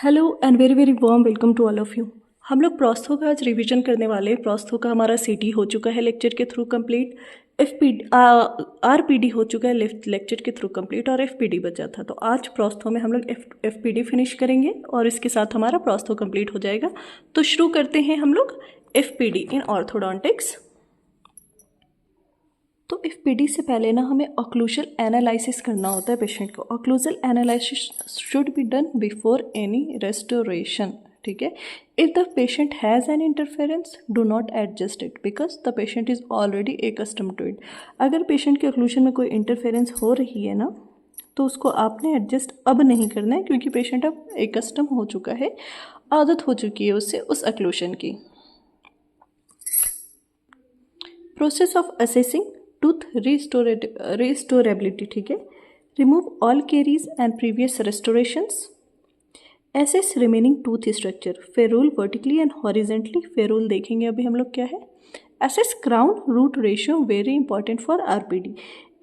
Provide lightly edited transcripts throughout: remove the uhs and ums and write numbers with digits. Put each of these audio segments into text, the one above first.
Hello and very very warm welcome to all of you. हम लोग prostho का आज रिवीजन करने वाले हैं। प्रोस्थो का हमारा सीटी हो चुका है लेक्चर के थ्रू कंप्लीट। आरपीडी हो चुका है लेक्चर के थ्रू कंप्लीट और एफपीडी बचा था। तो आज प्रोस्थो में हम लोग एफपीडी फिनिश करेंगे और इसके साथ हमारा प्रोस्थो कंप्लीट हो जाएगा। तो शुरू करते हैं हम लोग एफपीडी इन ऑर्थोडोंटिक्स। तो एफपीडी से पहले ना हमें ऑक्लूजल एनालिसिस करना होता है पेशेंट को। Occlusal analysis should be done before any restoration, ठीक है। If the patient has an interference do not adjust it because the patient is already accustomed to it. अगर पेशेंट के ऑक्लूजन में कोई इंटरफेरेंस हो रही है ना तो उसको आपने एडजस्ट अब नहीं करना है, क्योंकि पेशेंट अब एकस्टम हो चुका है, आदत हो चुकी है उससे उस ऑक्लूजन की। Process of assessing tooth restorability, ठीक है। Remove all caries and previous restorations. Assess remaining tooth structure, ferrule vertically and horizontally. Ferrule देखेंगे अभी हम लोग क्या है। Assess crown root ratio, very important for RPD.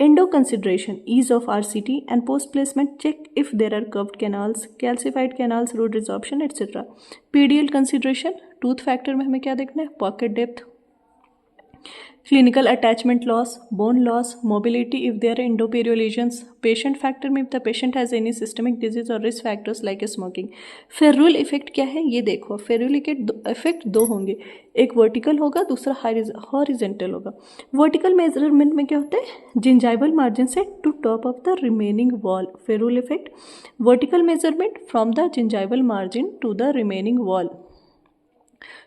Endo consideration, ease of RCT and post placement, check if there are curved canals, calcified canals, root resorption etcetera. PDL consideration, tooth factor में हमें क्या देखना है, pocket depth, clinical attachment loss, bone loss, mobility if there are endoperioral lesions, patient factor में if the patient has any systemic disease or risk factors like smoking। Ferrule effect क्या है ये देखो। फेरूल इफेक्ट दो होंगे, एक vertical होगा दूसरा हॉरिजेंटल होगा। वर्टिकल मेजरमेंट में क्या होता है, जिंजाइवल मार्जिन से to top of the remaining wall. Ferrule effect vertical measurement from the gingival margin to the remaining wall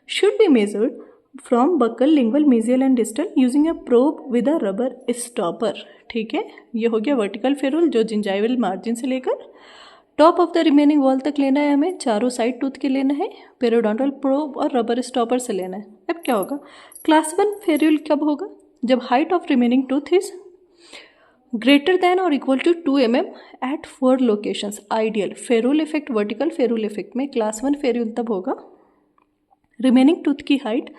should be measured from buccal, lingual, mesial and distal using a probe with a rubber stopper, ठीक है। ये हो गया vertical ferrule जो gingival margin से लेकर top of the remaining wall तक लेना है हमें, चारों साइड टूथ के लेना है, पेरियोडोंटल प्रोब और रबर स्टॉपर से लेना है। अब क्या होगा, क्लास 1 फेरूल कब होगा, जब height of remaining tooth is greater than और equal to 2 mm at 4 locations. Ideal ferrule effect, vertical ferrule effect में क्लास 1 फेरूल तब होगा रिमेनिंग टूथ की हाइट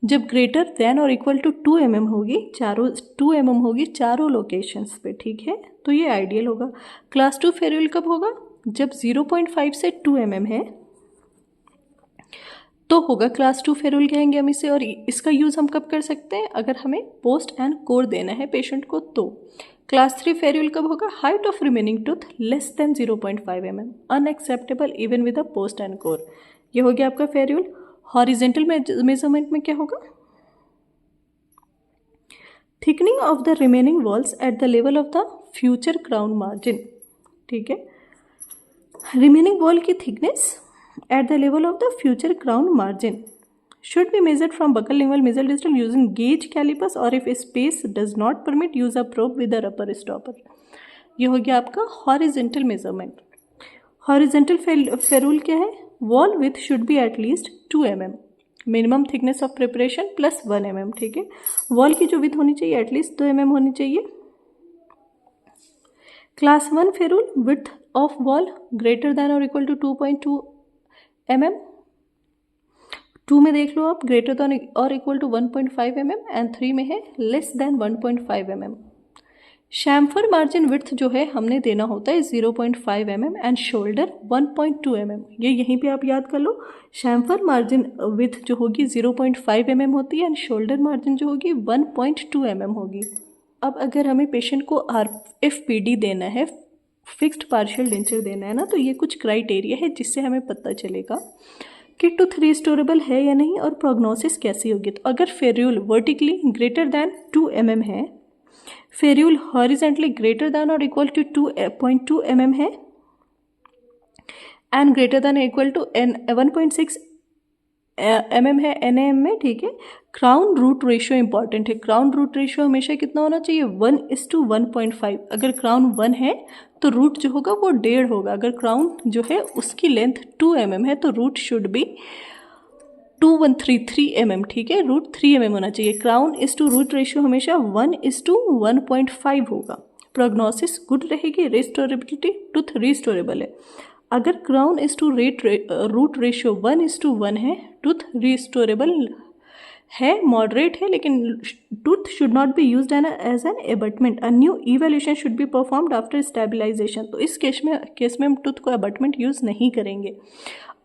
जब ग्रेटर देन और इक्वल टू 2 mm होगी, 2 mm होगी चारों लोकेशंस पे, ठीक है। तो ये आइडियल होगा। क्लास 2 फेरूल कब होगा, जब 0.5 से 2 mm है तो होगा क्लास 2 फेरूल कहेंगे हम इसे। और इसका यूज़ हम कब कर सकते हैं, अगर हमें पोस्ट एंड कोर देना है पेशेंट को तो। क्लास 3 फेरूल कब होगा, height of remaining tooth less than 0.5 mm, unacceptable even with a post and core. ये हो गया आपका फेरूल। हॉरिजेंटल मेजरमेंट में क्या होगा, thickening of the remaining walls at the level of the future crown margin, ठीक है। रिमेनिंग वॉल की thickness at the level of the future crown margin should be measured from buccal, lingual, mesial, distal using gauge callipers or if space does not permit use a probe with a rubber stopper. ये हो गया आपका horizontal measurement. Horizontal ferrule क्या है, wall with should be at least 2 mm, minimum thickness of preparation plus 1 mm, ठीक है। Wall की जो विथ होनी चाहिए एटलीस्ट 2 mm होनी चाहिए। Class 1 ferrule width of wall greater than और इक्वल टू 2.2 mm। 2 में देख लो आप, ग्रेटर देन और इक्वल टू 1.5 mm एंड 3 में है less than 1.5 mm। Chamfer margin width जो है हमने देना होता है 0.5 mm एंड शोल्डर 1.2 mm। ये यहीं पे आप याद कर लो, शैम्फर मार्जिन विड्थ जो होगी 0.5 mm होती है एंड शोल्डर मार्जिन जो होगी 1.2 mm होगी। अब अगर हमें पेशेंट को एफपीडी देना है, फिक्स्ड पार्शियल डेंचर देना है ना, तो ये कुछ क्राइटेरिया है जिससे हमें पता चलेगा कि टूथ रिस्टोरेबल है या नहीं और प्रोग्नोसिस कैसी होगी। तो अगर ferrule vertically greater than 2 mm है, फेरूल हॉरिजेंटली ग्रेटर देन और इक्वल टू 2.2 mm है and greater than equal to 1.6 mm है NAM में, ठीक है। क्राउन रूट रेशियो इंपॉर्टेंट है। क्राउन रूट रेशियो हमेशा कितना होना चाहिए, 1:1.5। अगर क्राउन 1 है तो रूट जो होगा वो 1.5 होगा। अगर क्राउन जो है उसकी लेंथ 2 mm है तो रूट शुड बी 2.133 mm, ठीक है। रूट 3 mm होना चाहिए। Crown is to root ratio हमेशा 1:1.5 होगा। प्रोग्नोसिस गुड रहेगी। रिस्टोरेबिलिटी, टूथ रिस्टोरेबल है। अगर क्राउन इज टू रूट रेशियो 1:1 है, टूथ रिस्टोरेबल है, मॉडरेट है, लेकिन tooth should not be used as an abutment. A new evaluation should be performed after stabilization. तो इस केस में हम टूथ को एबटमेंट यूज़ नहीं करेंगे।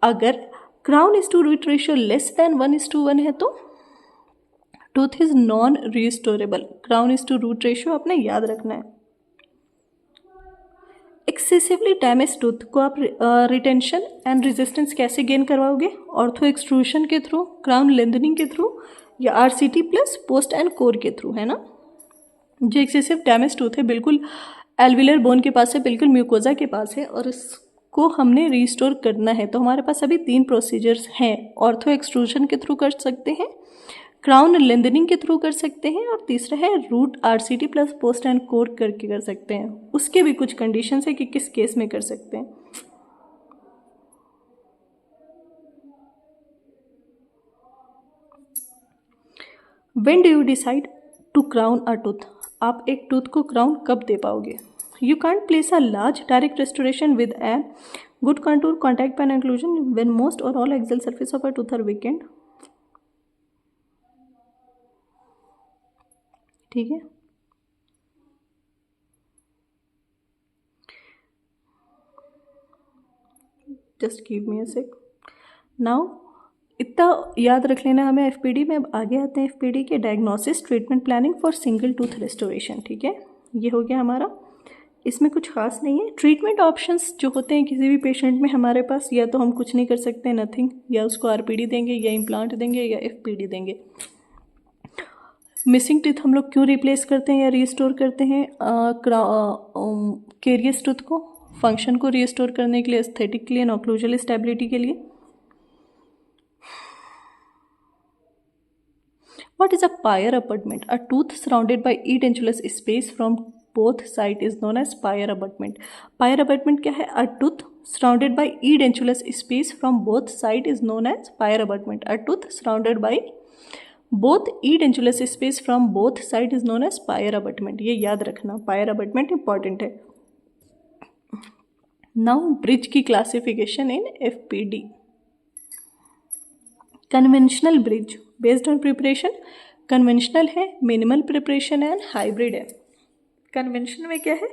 अगर crown is to root ratio less than 1:1 है तो tooth is non restorable. Crown is to root ratio आपने याद रखना है। एक्सेसिवली डैमेज टूथ को आप रिटेंशन एंड रेजिस्टेंस कैसे गेन करवाओगे? ऑर्थो एक्सट्रूशन के थ्रू, क्राउन लेंथनिंग के थ्रू, या RCT plus post and core के थ्रू, है ना। जो एक्सेसिव डैमेज टूथ है बिल्कुल एल्विलर बोन के पास है, बिल्कुल म्यूकोजा के पास है, और इसको हमने रिस्टोर करना है। तो हमारे पास अभी 3 प्रोसीजर्स हैं। ऑर्थो एक्सट्रूशन के थ्रू कर सकते हैं, क्राउन लेंथनिंग के थ्रू कर सकते हैं, और तीसरा है root RCT plus post and core करके कर सकते हैं। उसके भी कुछ कंडीशंस है कि किस केस में कर सकते हैं। When do you decide to crown a tooth? आप एक टूथ को क्राउन कब दे पाओगे? You can't place a large direct restoration with a good contour contact पेन occlusion when most or all axial surface of a tooth are weakened. ठीक है, just give me a sec. Now इतना याद रख लेना हमें एफपीडी में। अब आगे आते हैं एफपीडी के diagnosis treatment planning for single tooth restoration. ठीक है, ये हो गया हमारा। इसमें कुछ खास नहीं है। ट्रीटमेंट ऑप्शंस जो होते हैं किसी भी पेशेंट में हमारे पास, या तो हम कुछ नहीं कर सकते, नथिंग, या उसको आरपीडी देंगे, या इम्प्लांट देंगे, या एफपीडी देंगे। मिसिंग टीथ हम लोग क्यों रिप्लेस करते हैं या रिस्टोर करते हैं? केरियस टूथ को फंक्शन को रिस्टोर करने के लिए, एस्थेटिक के लिए, ऑक्लूजल स्टेबिलिटी के लिए। What is a pyre abutment? A tooth surrounded by edentulous space from both sides is known as pyre abutment. Pyre abutment क्या है? A tooth surrounded by edentulous space from both sides is known as pyre abutment. A tooth surrounded by both edentulous space from both sides is known as pyre abutment. ये याद रखना, pyre abutment important है। Now bridge की classification in FPD. Conventional bridge based on preparation, conventional है, minimal preparation है, hybrid है। Convention में क्या है?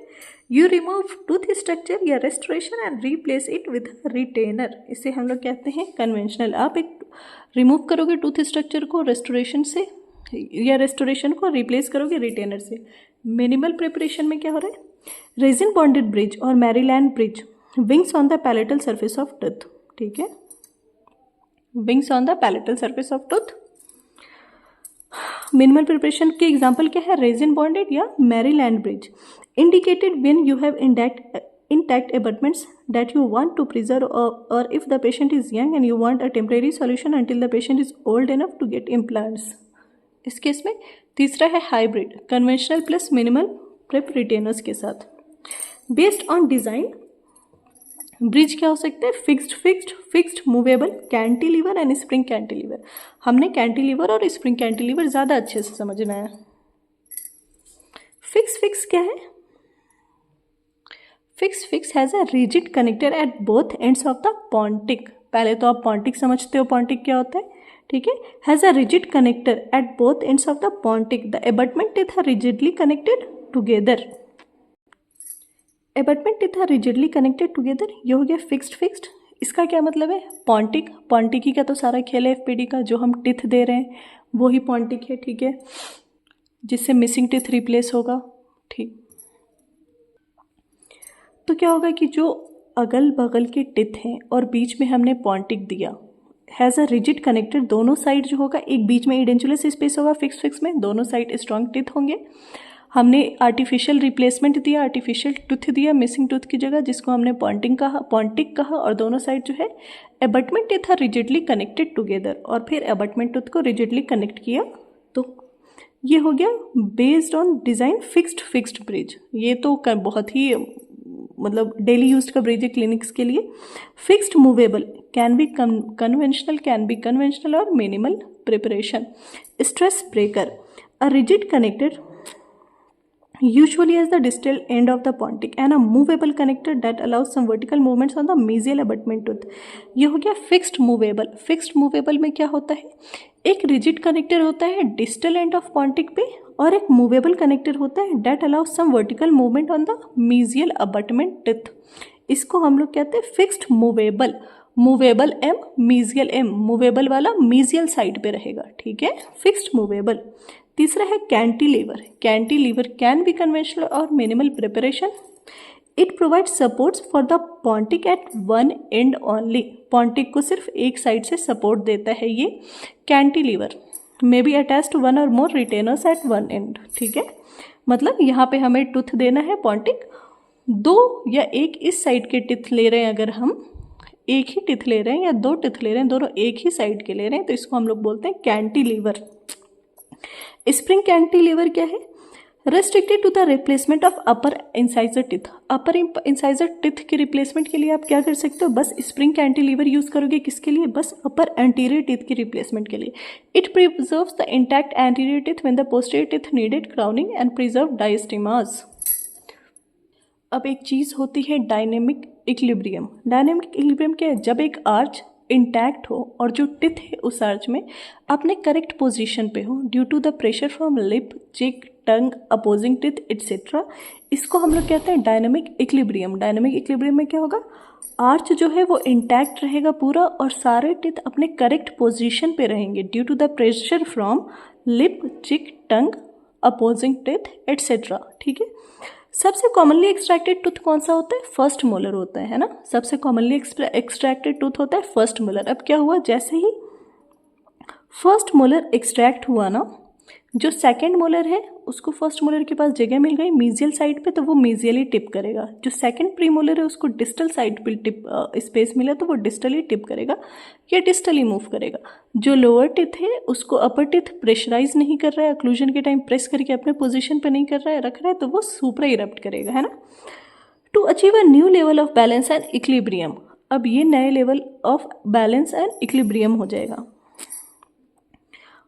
यू रिमूव टूथ स्ट्रक्चर या restoration and replace it with retainer. इसे हम लोग कहते हैं कन्वेंशनल। आप एक रिमूव करोगे टूथ स्ट्रक्चर को रेस्टोरेशन से, या रेस्टोरेशन को रिप्लेस करोगे रिटेनर से। मिनिमल प्रिपरेशन में क्या हो रहा है? रेजिन बॉन्डेड ब्रिज और Maryland bridge, wings on the palatal surface of tooth. ठीक है, wings on the palatal surface of tooth. Minimal preparation के एग्जाम्पल क्या है? रेजिन बॉन्डेड या Maryland bridge. Indicated when you have intact abutments that you want to preserve, or if the patient is young and you want a temporary solution until the patient is old enough to get implants. इस case में तीसरा है hybrid, conventional plus minimal prep retainers के साथ। Based on design bridge क्या हो सकते हैं? Fixed movable, cantilever and spring cantilever. हमने कैंटिलीवर और स्प्रिंग कैंटिलीवर ज़्यादा अच्छे से समझना है। फिक्स क्या है? Fix has a rigid connector at both ends of the Pontic. पहले तो आप पॉन्टिक समझते हो, पॉन्टिक क्या होता है, ठीक है। Has a rigid connector at both ends of the pontic. The abutment teeth are rigidly connected together. Abutment teeth are rigidly connected together, ये हो गया फिक्स्ड। इसका क्या मतलब है? पॉन्टिकी का तो सारा खेल है एफपीडी का। जो हम टीथ दे रहे हैं वो ही पॉन्टिक है, ठीक है, जिससे मिसिंग टीथ रिप्लेस होगा। ठीक, तो क्या होगा कि जो अगल बगल के टीथ हैं और बीच में हमने पॉन्टिक दिया, हैज़ अ रिजिड कनेक्टर, दोनों साइड जो होगा, एक बीच में एडेंचुलस स्पेस होगा फिक्स में, दोनों साइड स्ट्रॉन्ग टीथ होंगे। हमने आर्टिफिशियल रिप्लेसमेंट दिया, आर्टिफिशियल टूथ दिया मिसिंग टूथ की जगह, जिसको हमने पॉन्टिक कहा, और दोनों साइड जो है abutment teeth are rigidly connected together, और फिर एबटमेंट टूथ को रिजिडली कनेक्ट किया। तो ये हो गया based on design fixed bridge. ये तो बहुत ही मतलब डेली यूज का ब्रिज है क्लिनिक्स के लिए। Fixed movable can be conventional or minimal preparation. Stress breaker, a rigid connected usually as the distal end of the pontic and a movable connector that allows some vertical movements on the mesial abutment tooth। ये हो गया fixed movable. Fixed movable में क्या होता है? एक rigid connector होता है डिस्टल एंड ऑफ पॉन्टिक पे और एक मूवेबल कनेक्टर होता है that allow some vertical movement on the mesial abutment teeth. इसको हम लोग कहते हैं fixed movable, movable M, mesial M, movable वाला मीजियल साइड पे रहेगा, ठीक है, फिक्स्ड मूवेबल। तीसरा है cantilever. Cantilever can be conventional or minimal preparation. It provide supports for the pontic at one end only. Pontic को सिर्फ एक साइड से सपोर्ट देता है ये cantilever. May be attach to one और मोर रिटेनर्स एट वन एंड, ठीक है, मतलब यहाँ पे हमें टूथ देना है पॉन्टिक, दो या एक इस साइड के टिथ ले रहे हैं, अगर हम एक ही टिथ ले रहे हैं या दो टिथ ले रहे हैं, दोनों एक ही साइड के ले रहे हैं, तो इसको हम लोग बोलते हैं कैंटिलीवर। स्प्रिंग कैंटिलीवर क्या है? Restricted to the replacement of upper incisor teeth. Upper incisor teeth के रिप्लेसमेंट के लिए आप क्या कर सकते हो? बस स्प्रिंग कैंटिलीवर यूज करोगे। किसके लिए? बस अपर एंटीरियर टिथ की रिप्लेसमेंट के लिए। It preserves the intact anterior teeth when the posterior teeth needed crowning and preserve diastemas. अब एक चीज होती है डायनेमिक इक्विलिब्रियम। डायनेमिक इक्विलिब्रियम क्या है? जब एक आर्च इंटैक्ट हो और जो टिथ है उस आर्च में अपने करेक्ट पोजीशन पे हो due to the pressure from lip, cheek, tongue, opposing teeth etcetera, इसको हम लोग कहते हैं डायनेमिक इक्विलिब्रियम। डायनेमिक इक्विलिब्रियम में क्या होगा? आर्च जो है वो इंटैक्ट रहेगा पूरा और सारे टिथ अपने करेक्ट पोजीशन पे रहेंगे due to the pressure from lip, cheek, tongue, opposing teeth etcetera, ठीक है। सबसे कॉमनली एक्सट्रैक्टेड टूथ कौन सा होता है? फर्स्ट मोलर होता है ना। सबसे कॉमनली एक्सट्रैक्टेड टूथ होता है फर्स्ट मोलर। अब क्या हुआ? जैसे ही फर्स्ट मोलर एक्सट्रैक्ट हुआ ना, जो सेकंड मोलर है उसको फर्स्ट मोलर के पास जगह मिल गई मीजियल साइड पे, तो वो मीजियली टिप करेगा। जो सेकंड प्री मोलर है उसको डिस्टल साइड पे टिप स्पेस मिला, तो वो डिस्टली टिप करेगा या डिस्टली मूव करेगा। जो लोअर टिथ है उसको अपर टिथ प्रेशराइज नहीं कर रहा है, अक्लूजन के टाइम प्रेस करके अपने पोजिशन पे नहीं कर रहा है, रख रहा है, तो वो सुप्रा इरप्ट करेगा, है ना। To achieve a new level of balance and equilibrium. अब ये नए level of balance and equilibrium हो जाएगा।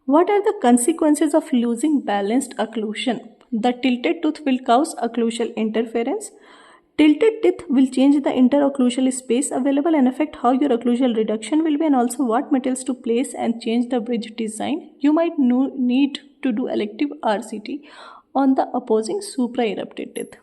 What are the consequences of losing balanced occlusion? The tilted tooth will cause occlusal interference. Tilted teeth will change the interocclusal space available and affect how your occlusal reduction will be, and also what materials to place and change the bridge design. You might need to do elective RCT on the opposing supra-erupted teeth.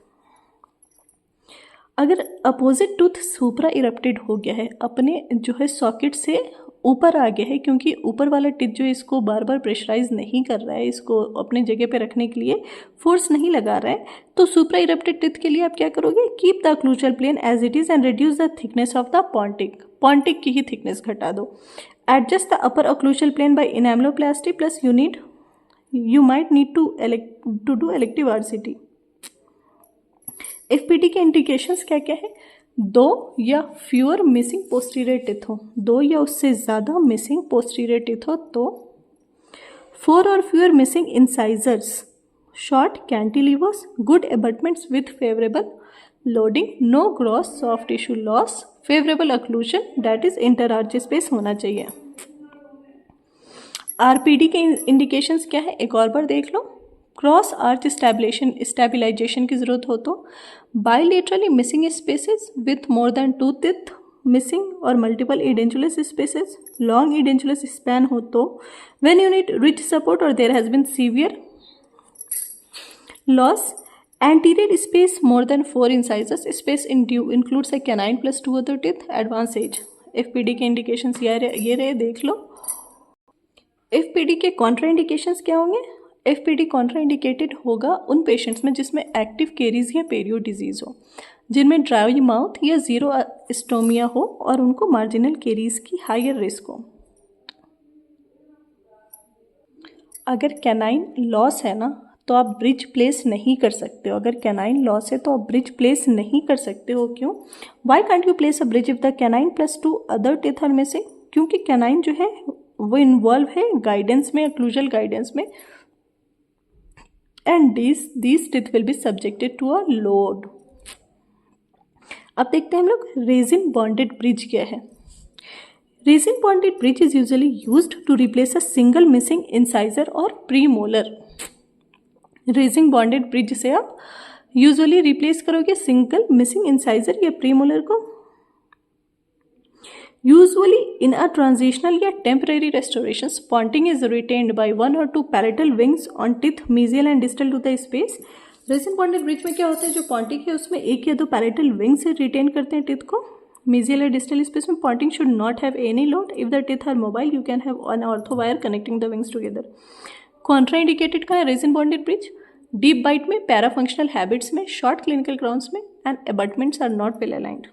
अगर opposite tooth सुप्रा erupted हो गया है, अपने जो है socket से ऊपर आ गया है, क्योंकि ऊपर वाला टिथ जो है इसको बार बार प्रेशराइज नहीं कर रहा है, इसको अपने जगह पे रखने के लिए फोर्स नहीं लगा रहा है, तो सुप्रा इरप्टेड टिथ के लिए आप क्या करोगे? Keep the occlusal plane as it is and reduce the thickness of the pontic. Pontic की ही थिकनेस घटा दो। Adjust the upper occlusal plane by enameloplasty plus you might need to do elective RCT. FPD के indications क्या क्या है? दो या फ्यूअर मिसिंग पोस्टीरियर टिथ हो, दो या उससे ज़्यादा मिसिंग पोस्टीरियर टिथ हो, तो 4 or fewer missing incisors, short cantilevers, good abutments with favourable loading, no gross soft tissue loss, favourable occlusion, that is inter arch space होना चाहिए। आरपीडी के इंडिकेशंस क्या है? एक और बार देख लो। क्रॉस आर्च स्टेबिलाइजेशन की जरूरत हो तो, bilaterally missing spaces with more than 2 teeth missing और multiple edentulous spaces, long edentulous span हो तो, when you need ridge support और there has been severe loss, anterior space more than 4 incisors, space includes a canine plus 2 other teeth, advance age. FPD के indications ये रहे, देख लो। FPD के contraindications क्या होंगे? एफपीडी कॉन्ट्रा इंडिकेटेड होगा उन पेशेंट्स में जिसमें एक्टिव केरीज या पेरियो डिजीज हो, जिनमें ड्राई माउथ या जीरो स्टोमिया हो और उनको मार्जिनल केरीज की हायर रिस्क हो। अगर कैनाइन लॉस है ना, तो आप ब्रिज प्लेस नहीं कर सकते हो। अगर कैनाइन लॉस है तो आप ब्रिज प्लेस नहीं कर सकते हो। क्यों? Why can't you place a bridge if the canine plus 2 other teeth are missing? क्योंकि कैनाइन जो है वो इन्वॉल्व है गाइडेंस में, ओक्लूजल गाइडेंस में, and these teeth will be subjected to a load. अब देखते हैं हम लोग रेजिन बॉन्डेड ब्रिज क्या है। Resin bonded bridge is usually used to replace a single missing incisor और प्रीमोलर। रेजिन बॉन्डेड ब्रिज से आप यूजुअली रिप्लेस करोगे सिंगल मिसिंग इंसाइजर या प्रीमोलर को। Usually in a transitional या temporary restorations, ponting is retained by 1 or 2 palatal wings on teeth mesial and distal to the space. Resin bonded bridge में क्या होता है, जो पॉन्टिंग है उसमें एक या दो पैलेटल विंग से रिटेन करते हैं टीथ को mesial या distal space में. Ponting should not have any load. If the teeth are mobile, you can have an ortho wire connecting the wings together. Contraindicated का है resin bonded bridge deep bite में, parafunctional habits में, short clinical crowns में and abutments are not well aligned.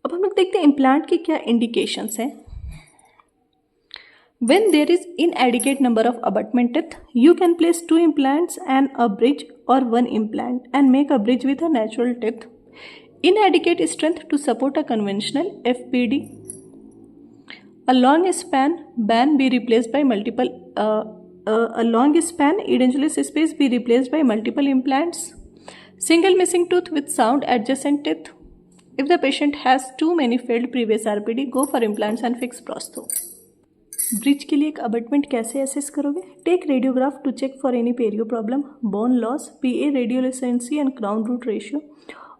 अब हम लोग देखते हैं इम्प्लांट की क्या इंडिकेशंस हैं. When there is inadequate number of abutment teeth, you can place 2 implants and a bridge or 1 implant and make a bridge with a natural teeth. Inadequate strength to support a conventional FPD. A long span band be replaced by multiple. A long span edentulous space be replaced by multiple implants. Single missing tooth with sound adjacent teeth. If the patient has too many failed previous RPD, go for implants and fix prostho. Bridge के लिए एक abutment कैसे assess करोगे? Take radiograph to check for any perio problem, bone loss, PA radiolucency and crown root ratio.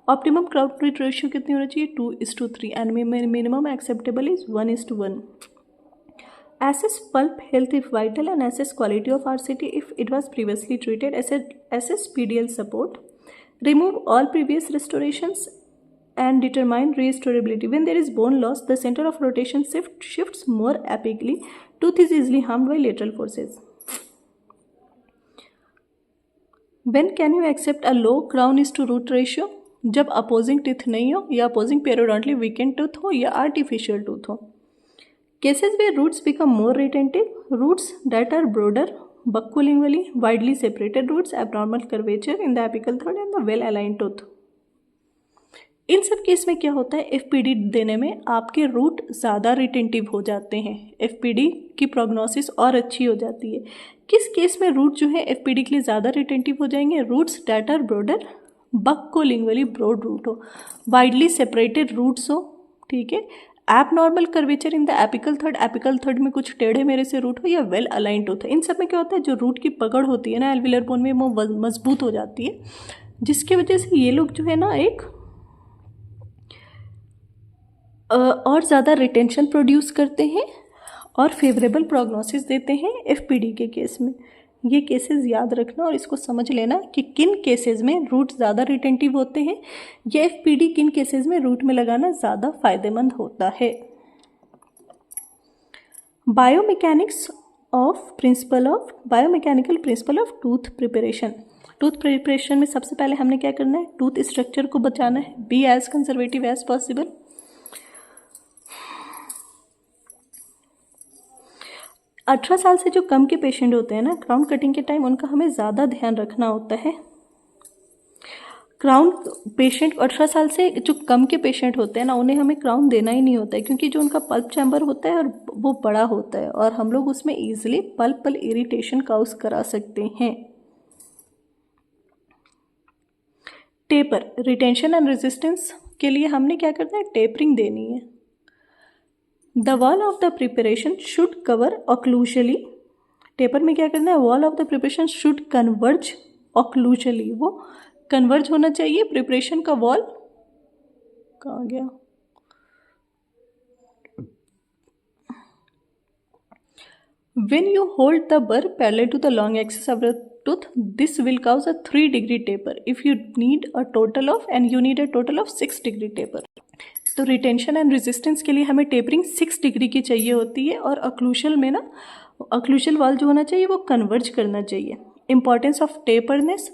Optimum crown root ratio कितनी होना चाहिए? 2:3 and minimum acceptable is 1:1. Assess pulp health if vital and assess quality of RCT if it was previously treated. Assess PDL support. Remove all previous restorations and determine restorability. When there is bone loss, the center of rotation shifts more apically. Tooth is easily harmed by lateral forces. When can you accept a low crown is to root ratio? जब opposing teeth नहीं हो या opposing पेरियोडोंटली weekend tooth हो या artificial tooth हो. Cases where roots become more retentive, roots that are broader, buccolingually, widely separated roots, abnormal curvature in the apical third and the well aligned tooth. इन सब case में क्या होता है, FPD देने में आपके रूट ज़्यादा रिटेंटिव हो जाते हैं, FPD की प्रोग्नोसिस और अच्छी हो जाती है. किस केस में रूट जो है FPD के लिए ज़्यादा रिटेंटिव हो जाएंगे? Roots that are broader, buccolingually broad root हो, वाइडली सेपरेटेड रूट्स हो, ठीक है, abnormal curvature in the apical third में कुछ टेढ़े मेरे से रूट हो या वेल अलाइंड होता है. इन सब में क्या होता है, जो रूट की पकड़ होती है ना एल्विलर बोन में, वो मजबूत हो जाती है, जिसकी वजह से ये लोग जो है ना एक और ज़्यादा रिटेंशन प्रोड्यूस करते हैं और फेवरेबल प्रोग्नोसिस देते हैं FPD के केस में. ये केसेस याद रखना और इसको समझ लेना कि किन केसेस में रूट ज़्यादा रिटेंटिव होते हैं या FPD किन केसेस में रूट में लगाना ज़्यादा फायदेमंद होता है. Biomechanical principle of tooth preparation. Tooth preparation में सबसे पहले हमने क्या करना है, टूथ स्ट्रक्चर को बचाना है. Be as conservative as possible. अठारह साल से जो कम के पेशेंट होते हैं ना, क्राउन कटिंग के टाइम उनका हमें ज़्यादा ध्यान रखना होता है. क्राउन पेशेंट 18 साल से जो कम के पेशेंट होते हैं ना, उन्हें हमें क्राउन देना ही नहीं होता है, क्योंकि जो उनका पल्प चैम्बर होता है और वो बड़ा होता है और हम लोग उसमें ईजिली पल्पल इरिटेशन काउज करा सकते हैं. टेपर, रिटेंशन एंड रेजिस्टेंस के लिए हमने क्या करना है, टेपरिंग देनी है. The wall of the preparation should cover occlusally. Taper में क्या करना है, wall of the preparation should converge occlusally. वो कन्वर्ज होना चाहिए. प्रिपरेशन का वॉल कहाँ गया? When you hold the burr parallel to the long axis of the tooth, this will cause a 3-degree taper. If you need a total of 6-degree taper. तो retention and resistance के लिए हमें tapering 6 degree की चाहिए होती है और अक्लूशल में ना, अक्लूशल वॉल जो होना चाहिए वो कन्वर्ज करना चाहिए. Importance of taperness,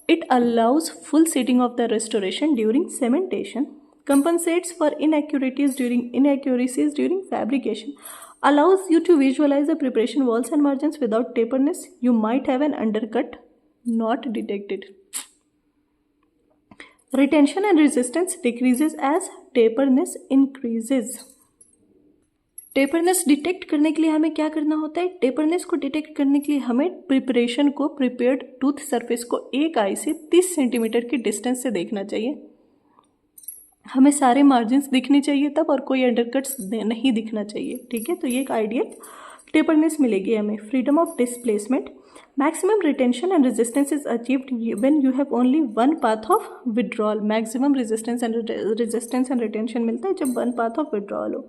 it allows full seating of the restoration during cementation, compensates for inaccuracies during fabrication, allows you to visualize the preparation walls and margins. Without taperness, you might have an undercut not detected. Retention and resistance decreases as taperness increases. Taperness detect करने के लिए हमें क्या करना होता है, टेपरनेस को detect करने के लिए हमें प्रिपरेशन को, प्रिपेयर्ड टूथ सरफेस को एक आई से 30 सेंटीमीटर की डिस्टेंस से देखना चाहिए. हमें सारे मार्जिन्स दिखने चाहिए तब, और कोई अंडरकट्स नहीं दिखना चाहिए, ठीक है. तो ये एक आइडियल टेपरनेस मिलेगी हमें. Freedom of displacement, Maximum retention and resistance is achieved when you have only one path of withdrawal. Maximum resistance and retention मिलता है जब one path of withdrawal हो.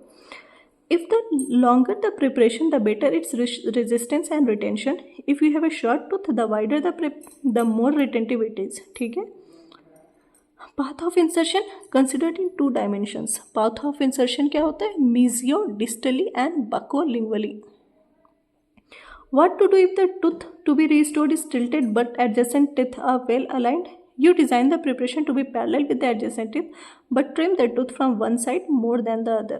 If the longer the preparation, the better its resistance and retention. If you have a short tooth, the wider the more retentive it is. ठीक है. Path of insertion considered in 2 dimensions. Path of insertion क्या होता है? Mesiodistally and buccolingually. What to do if the tooth to be restored is tilted but adjacent teeth are well aligned? You design the preparation to be parallel with the adjacent teeth but trim the tooth from one side more than the other.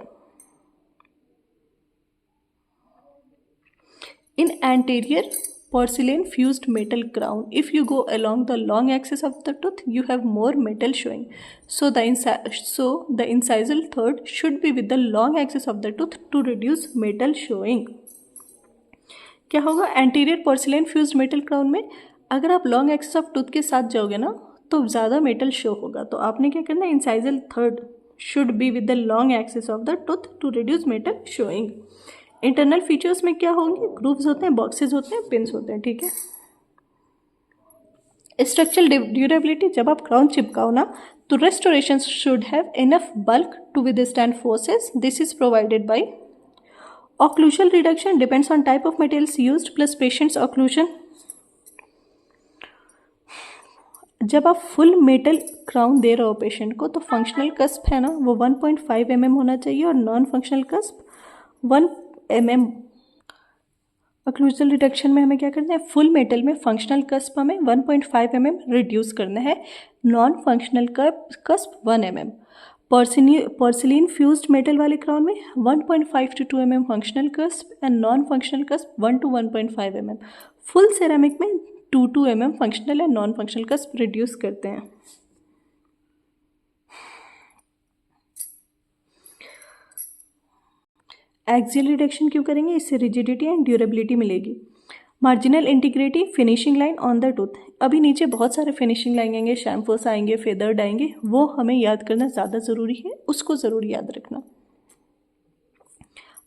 In anterior porcelain fused metal crown, if you go along the long axis of the tooth, you have more metal showing. So the incisal third should be with the long axis of the tooth to reduce metal showing. क्या होगा? Anterior porcelain fused metal crown में अगर आप long axis of tooth के साथ जाओगे ना तो ज़्यादा मेटल शो होगा. तो आपने क्या करना है? Incisal third should be with the long axis of the tooth to reduce metal showing. Internal features में क्या होंगे? ग्रूव्स होते हैं, बॉक्सेस होते हैं, पिन्स होते हैं. ठीक है. स्ट्रक्चरल ड्यूरेबिलिटी, जब आप क्राउन चिपकाओ ना तो restoration should have enough bulk to withstand forces. This is provided by occlusal reduction depends on type of materials used plus patient's occlusion. जब आप फुल मेटल क्राउन दे रहे हो पेशेंट को तो फंक्शनल कस्प है ना वो 1.5 mm होना चाहिए और non functional cusp 1 mm. occlusal reduction में हमें क्या करना है? फुल मेटल में फंक्शनल कस्प हमें 1.5 mm रिड्यूस करना है, non functional cusp 1 mm. Porcelain fused metal वाले क्राउन में 1.5 to 2 mm functional cusp and non functional cusp 1 to 1.5 mm. Full ceramic में 2 to 2 mm functional and non functional cusp reduce करते हैं. Axial reduction क्यों करेंगे? इससे रिजिडिटी एंड ड्यूरेबिलिटी मिलेगी. Marginal integrity, finishing line on the tooth. अभी नीचे बहुत सारे फिनिशिंग लाइन आएंगे, शैम्पर्स आएंगे, फेदर्ड आएंगे, वो हमें याद करना ज़्यादा ज़रूरी है, उसको ज़रूर याद रखना.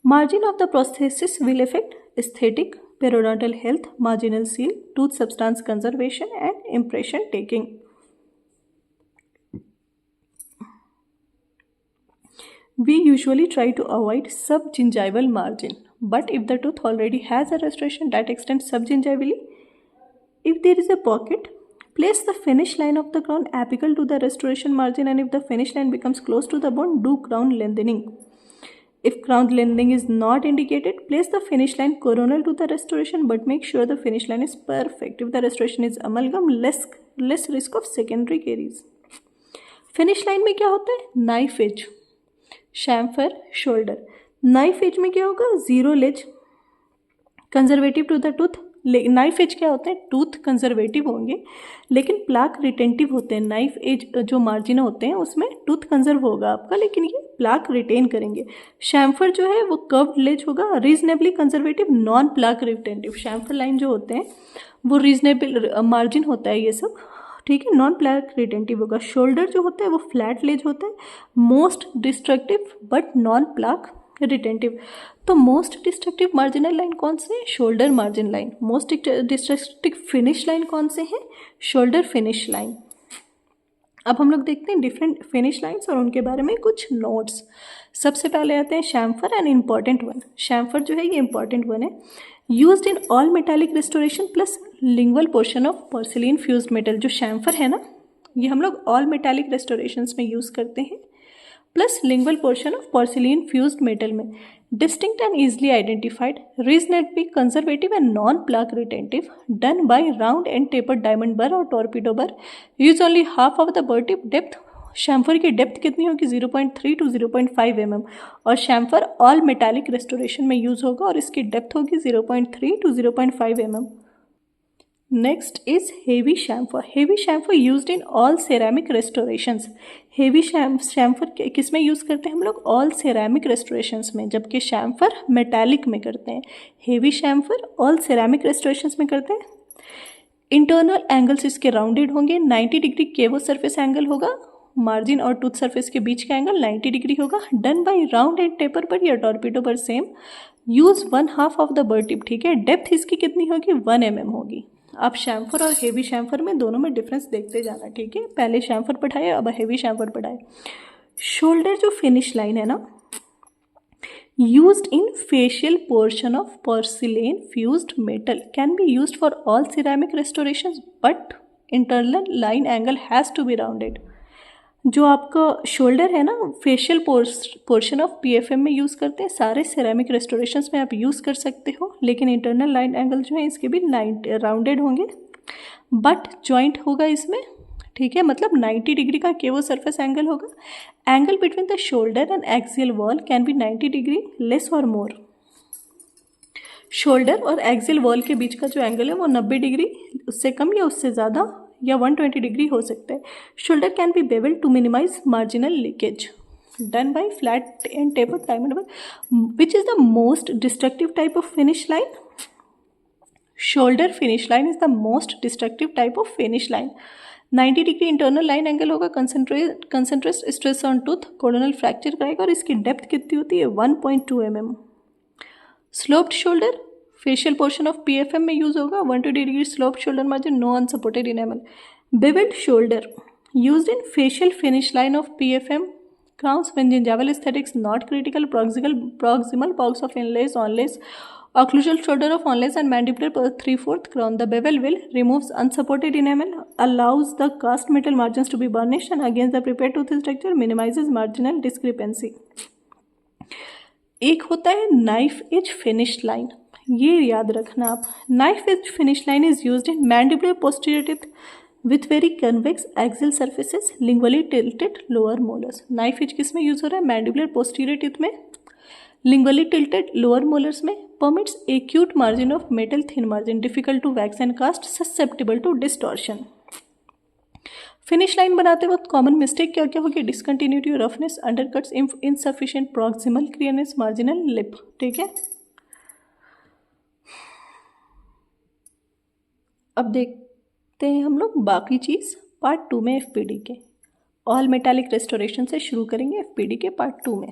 Margin of the prosthesis will affect aesthetic, periodontal health, marginal seal, tooth substance conservation and impression taking. We usually try to avoid subgingival margin, but if the tooth already has a restoration that extends subgingivally, if there is a pocket, place the finish line of the crown apical to the restoration margin, and if the finish line becomes close to the bone, do crown lengthening. If crown lengthening is not indicated, place the finish line coronal to the restoration, but make sure the finish line is perfect. If the restoration is amalgam, less risk of secondary caries. Finish line में क्या होता है? Knife edge, chamfer, shoulder. Knife edge में क्या होगा? Zero ledge, conservative to the tooth. Knife edge क्या होते हैं? टूथ कंजर्वेटिव होंगे लेकिन प्लाक रिटेंटिव होते हैं. नाइफ एज जो मार्जिन होते हैं उसमें टूथ कंजर्व होगा आपका लेकिन ये प्लाक रिटेन करेंगे. शैम्फर जो है वो कर्व्ड लेज होगा, reasonably conservative, non plaque retentive. Chamfer line जो होते हैं वो रीजनेबल मार्जिन होता है ये सब, ठीक है, नॉन प्लाक रिटेंटिव होगा. शोल्डर जो होता है वो फ्लैट लेज होता है, most destructive but non plaque retentive. तो मोस्ट डिस्ट्रक्टिव मार्जिनल लाइन कौन से है? Shoulder margin line. Most destructive finish line कौन से हैं? Shoulder finish line. अब हम लोग देखते हैं डिफरेंट फिनिश लाइन्स और उनके बारे में कुछ नोट्स. सबसे पहले आते हैं chamfer and important one. Chamfer जो है ये इम्पॉर्टेंट वन है. Used in all metallic restoration plus lingual portion of porcelain fused metal. जो शैम्फर है ना ये हम लोग ऑल मेटालिक रेस्टोरेशंस में यूज़ करते हैं plus lingual portion of porcelain fused metal में. Distinct and easily identified, reasonably conservative and non plaque retentive, done by round and tapered diamond bur or torpedo bur. Use only half of the bur tip. Depth, chamfer की depth कितनी होगी? 0.3 to 0.5 mm और chamfer all metallic restoration में use होगा और इसकी depth होगी 0.3 to 0.5 mm. Next is heavy chamfer. Heavy chamfer used in all ceramic restorations. Heavy chamfer किस में यूज़ करते हैं हम लोग? ऑल सेरामिक रेस्टोरेशंस में, जबकि शैम्फर मेटालिक में करते हैं. हेवी शैम्फर ऑल सेरामिक रेस्टोरेशंस में करते हैं. इंटरनल एंगल्स इसके राउंडेड होंगे. 90 डिग्री केवो सरफेस एंगल होगा. मार्जिन और टूथ सरफेस के बीच का एंगल 90 डिग्री होगा। Done by round and taper पर या टॉर्पीडो पर same. Use 1/2 of the bird tip, ठीक है। डेप्थ इसकी कितनी होगी, 1 mm होगी। आप शैम्फर और हेवी शैम्फर में दोनों में डिफरेंस देखते जाना, ठीक है। पहले शैम्फर पढ़ाए, अब हेवी शैम्फर पढ़ाए। शोल्डर जो फिनिश लाइन है ना, used in facial portion of porcelain fused metal can be used for all ceramic restorations but internal line angle has to be rounded। जो आपका शोल्डर है ना, फेशियल पोर्शन ऑफ पीएफएम में use करते हैं, सारे सेरेमिक रेस्टोरेशंस में आप यूज़ कर सकते हो, लेकिन इंटरनल लाइन एंगल जो है इसके भी राउंडेड होंगे बट जॉइंट होगा इसमें, ठीक है। मतलब 90 डिग्री का केवो सरफेस एंगल होगा। Angle between the shoulder and axial wall can be 90 degree less और मोर। शोल्डर और एक्सियल वॉल के बीच का जो एंगल है वो 90 डिग्री, उससे कम या उससे ज़्यादा या 120 डिग्री हो सकता है। Shoulder can be bevelled to minimise marginal leakage. Done by flat end tapered diamond one. Which is the most destructive type of finish line? Shoulder finish line is the most destructive type of finish line. 90 degree internal line angle होगा, concentrate stress on tooth, coronal fracture करेगा और इसकी डेप्थ कितनी होती है, 1.2 mm। Sloped shoulder facial portion of PFM में use होगा, 120 degree sloped shoulder margin, no unsupported enamel. Bevelled shoulder used in facial finish line of PFM crowns when gingival aesthetics not critical, proximal box of inlays, onlays, occlusal shoulder of onlays and mandibular per 3/4 crown. The bevel will removes unsupported enamel, allows the cast metal margins to be burnished and against the prepared tooth structure minimizes marginal discrepancy। एक होता है knife edge finish line, ये याद रखना आप। Knife edge finish line is used in mandibular posterior teeth with very convex axial surfaces, lingually tilted lower molars। Knife edge किस में use हो रहा है, मैंडिबुलर पोस्टीरियर टीथ में, lingually tilted lower molars में। permits acute margin of metal thin margin, difficult to wax and cast, susceptible to distortion। Finish line बनाते वक्त common mistake क्या क्या होगी, discontinuity, roughness, undercuts, insufficient proximal clearance, marginal lip, ठीक है। अब देखते हैं हम लोग बाकी चीज़ पार्ट 2 में एफपीडी के। ऑल मेटालिक रेस्टोरेशन से शुरू करेंगे एफपीडी के पार्ट 2 में।